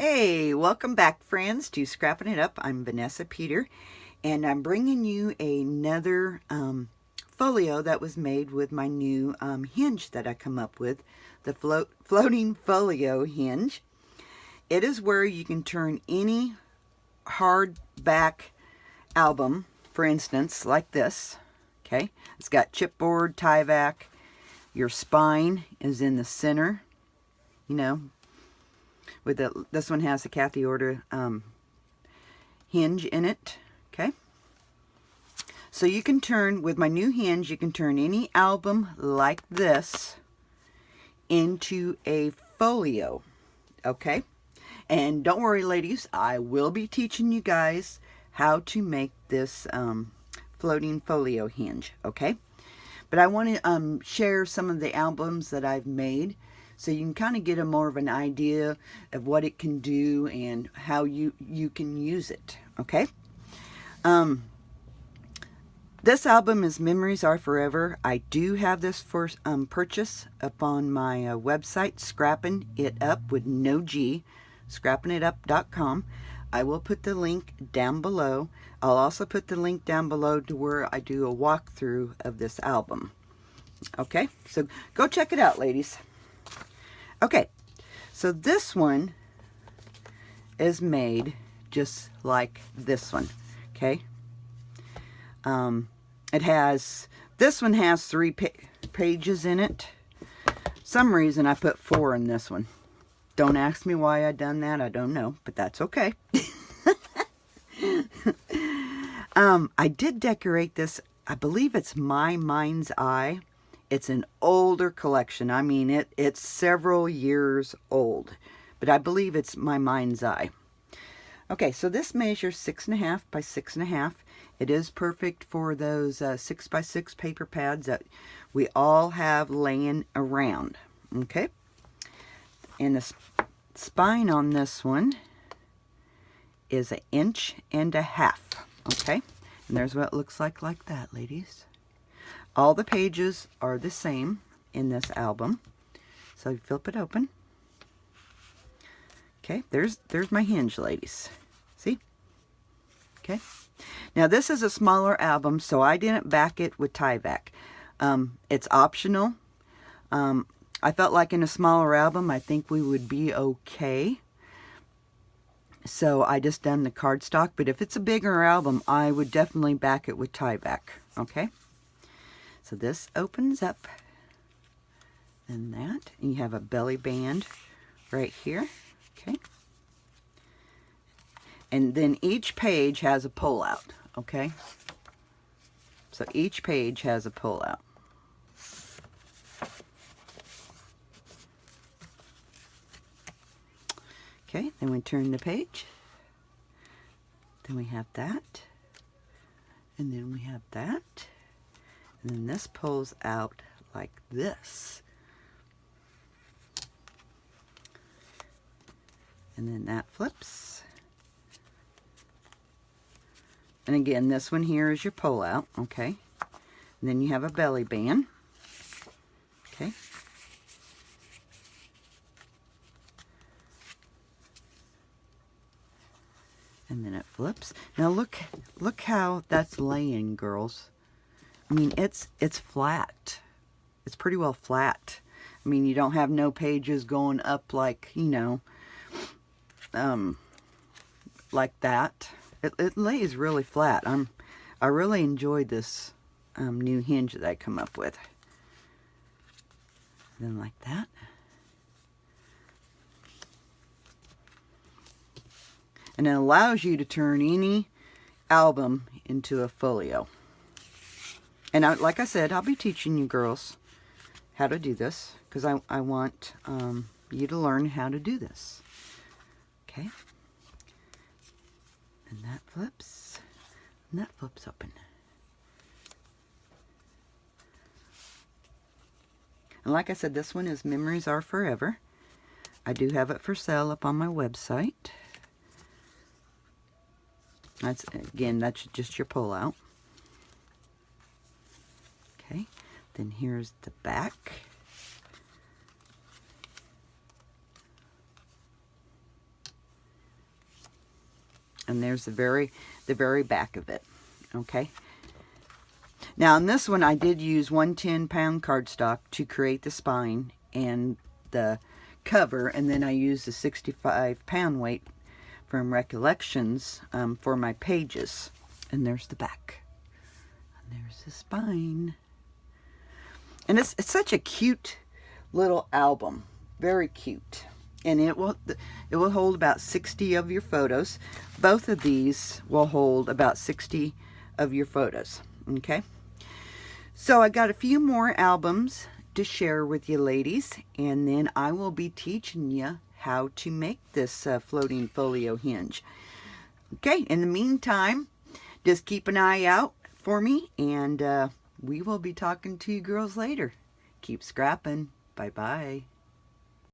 Hey, welcome back, friends, to Scrappin' It Up. I'm Vanessa Peter, and I'm bringing you another folio that was made with my new hinge that I come up with, the Floating Folio Hinge. It is where you can turn any hardback album, for instance, like this. Okay, it's got chipboard, tie-back. Your spine is in the center, you know. With this one has a Kathy Order hinge in it. Okay, so you can turn, with my new hinge, you can turn any album like this into a folio. Okay, and don't worry, ladies, I will be teaching you guys how to make this floating folio hinge. Okay, but I want to share some of the albums that I've made, so you can kind of get more of an idea of what it can do and how you can use it. Okay. This album is Memories Are Forever. I do have this for purchase up on my website, Scrappin' It Up with no G, scrappinitup.com. I will put the link down below. I'll also put the link down below to where I do a walkthrough of this album. Okay, so go check it out, ladies. Okay, so this one is made just like this one. Okay, this one has 3 pages in it. Some reason I put 4 in this one. Don't ask me why I done that. I don't know, but that's okay. I did decorate this. I believe it's My Mindseye. It's an older collection. I mean, it's several years old, but I believe it's My Mindseye. Okay, so this measures 6.5 by 6.5. It is perfect for those 6 by 6 paper pads that we all have laying around. Okay, and the spine on this one is 1.5 inches. Okay, and there's what it looks like that, ladies. All the pages are the same in this album. So you flip it open. Okay, there's my hinge, ladies. See? Okay. Now this is a smaller album, so I didn't back it with tie-back. It's optional. I felt like in a smaller album, I think we would be okay. So I just done the cardstock. But if it's a bigger album, I would definitely back it with tie-back. Okay. So this opens up, and that, and you have a belly band right here, okay? And then each page has a pull-out, okay? So each page has a pull-out. Okay, then we turn the page. Then we have that, and then we have that. And then this pulls out like this. And then that flips. And again, this one here is your pull out, okay? And then you have a belly band, okay? And then it flips. Now look how that's laying, girls. I mean, it's flat. It's pretty well flat. I mean, you don't have no pages going up like, you know, like that. It lays really flat. I really enjoyed this new hinge that I come up with. Then like that. And it allows you to turn any album into a folio. And like I said, I'll be teaching you girls how to do this, because I want you to learn how to do this. Okay. And that flips. And that flips open. And like I said, this one is Memories Are Forever. I do have it for sale up on my website. That's just your pull out. Okay, then here's the back. And there's the very back of it. Okay. Now in this one I did use 110-pound cardstock to create the spine and the cover, and then I used a 65-pound weight from Recollections for my pages. And there's the back. And there's the spine. And it's such a cute little album. Very cute. And it will hold about 60 of your photos. Both of these will hold about 60 of your photos. Okay? So I got a few more albums to share with you ladies, and then I will be teaching you how to make this floating folio hinge. Okay, in the meantime, just keep an eye out for me, and we will be talking to you girls later. Keep scrapping. Bye-bye.